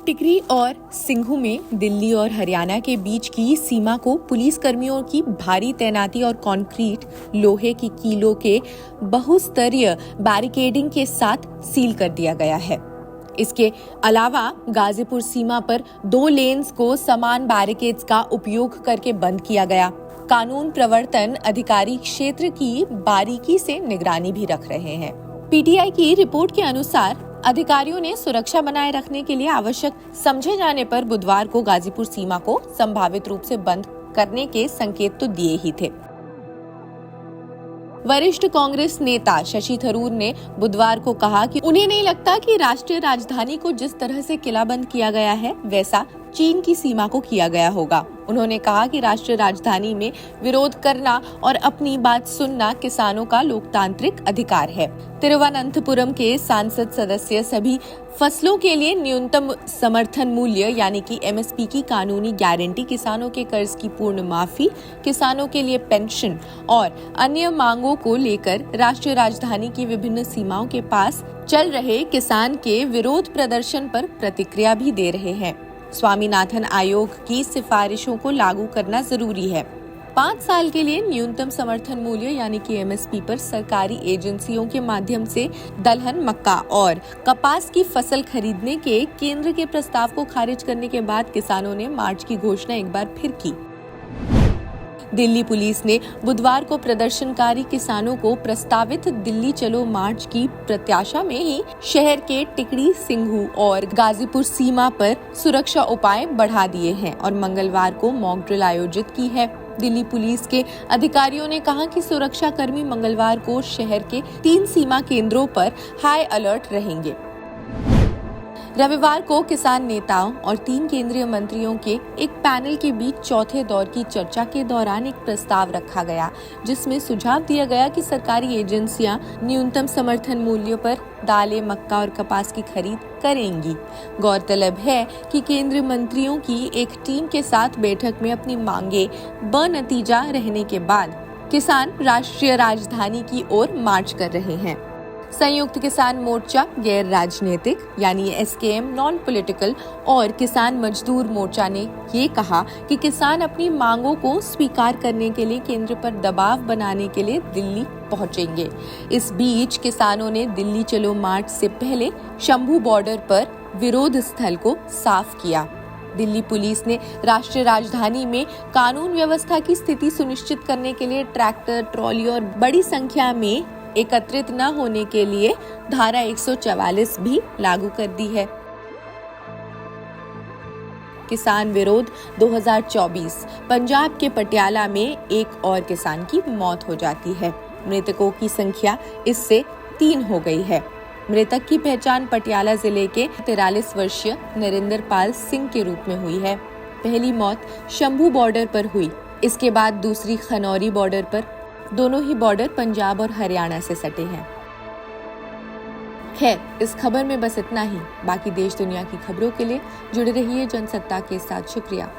टिकरी और सिंघू में दिल्ली और हरियाणा के बीच की सीमा को पुलिस कर्मियों की भारी तैनाती और कंक्रीट लोहे की कीलों के बहुस्तरीय बैरिकेडिंग के साथ सील कर दिया गया है। इसके अलावा गाजीपुर सीमा पर 2 लेन्स को समान बैरिकेड्स का उपयोग करके बंद किया गया। कानून प्रवर्तन अधिकारी क्षेत्र की बारीकी से निगरानी भी रख रहे हैं। पीटीआई की रिपोर्ट के अनुसार अधिकारियों ने सुरक्षा बनाए रखने के लिए आवश्यक समझे जाने पर बुधवार को गाजीपुर सीमा को संभावित रूप से बंद करने के संकेत तो दिए ही थे। वरिष्ठ कांग्रेस नेता शशि थरूर ने बुधवार को कहा कि उन्हें नहीं लगता कि राष्ट्रीय राजधानी को जिस तरह से किलाबंद किया गया है वैसा चीन की सीमा को किया गया होगा। उन्होंने कहा कि राष्ट्रीय राजधानी में विरोध करना और अपनी बात सुनना किसानों का लोकतांत्रिक अधिकार है। तिरुवनंतपुरम के सांसद सदस्य सभी फसलों के लिए न्यूनतम समर्थन मूल्य यानी कि एमएसपी की कानूनी गारंटी, किसानों के कर्ज की पूर्ण माफी, किसानों के लिए पेंशन और अन्य मांगों को लेकर राष्ट्रीय राजधानी की विभिन्न सीमाओं के पास चल रहे किसान के विरोध प्रदर्शन पर प्रतिक्रिया भी दे रहे हैं। स्वामीनाथन आयोग की सिफारिशों को लागू करना जरूरी है। 5 साल के लिए न्यूनतम समर्थन मूल्य यानी कि एमएसपी पर सरकारी एजेंसियों के माध्यम से दलहन, मक्का और कपास की फसल खरीदने के केंद्र के प्रस्ताव को खारिज करने के बाद किसानों ने मार्च की घोषणा एक बार फिर की। दिल्ली पुलिस ने बुधवार को प्रदर्शनकारी किसानों को प्रस्तावित दिल्ली चलो मार्च की प्रत्याशा में ही शहर के टिकरी, सिंघू और गाजीपुर सीमा पर सुरक्षा उपाय बढ़ा दिए हैं और मंगलवार को मॉक ड्रिल आयोजित की है। दिल्ली पुलिस के अधिकारियों ने कहा कि सुरक्षा कर्मी मंगलवार को शहर के 3 सीमा केंद्रों पर हाई अलर्ट रहेंगे। रविवार को किसान नेताओं और 3 केंद्रीय मंत्रियों के एक पैनल के बीच चौथे दौर की चर्चा के दौरान एक प्रस्ताव रखा गया, जिसमें सुझाव दिया गया कि सरकारी एजेंसियां न्यूनतम समर्थन मूल्य पर दालें, मक्का और कपास की खरीद करेंगी। गौरतलब है कि केंद्रीय मंत्रियों की एक टीम के साथ बैठक में अपनी मांगे बेनतीजा रहने के बाद किसान राष्ट्रीय राजधानी की ओर मार्च कर रहे हैं। संयुक्त किसान मोर्चा, गैर राजनीतिक यानी एसकेएम नॉन पॉलिटिकल और किसान मजदूर मोर्चा ने ये कहा कि किसान अपनी मांगों को स्वीकार करने के लिए केंद्र पर दबाव बनाने के लिए दिल्ली पहुंचेंगे। इस बीच किसानों ने दिल्ली चलो मार्च से पहले शंभू बॉर्डर पर विरोध स्थल को साफ किया। दिल्ली पुलिस ने राष्ट्रीय राजधानी में कानून व्यवस्था की स्थिति सुनिश्चित करने के लिए ट्रैक्टर, ट्रॉली और बड़ी संख्या में एकत्रित न होने के लिए धारा 144 भी लागू कर दी है। किसान विरोध 2024। पंजाब के पटियाला में एक और किसान की मौत हो जाती है। मृतकों की संख्या इससे 3 हो गई है। मृतक की पहचान पटियाला जिले के 43 वर्षीय नरेंद्र पाल सिंह के रूप में हुई है। पहली मौत शंभू बॉर्डर पर हुई, इसके बाद दूसरी खनौरी बॉर्डर पर। दोनों ही बॉर्डर पंजाब और हरियाणा से सटे हैं। खैर, इस खबर में बस इतना ही। बाकी देश दुनिया की खबरों के लिए जुड़े रहिए जनसत्ता के साथ। शुक्रिया।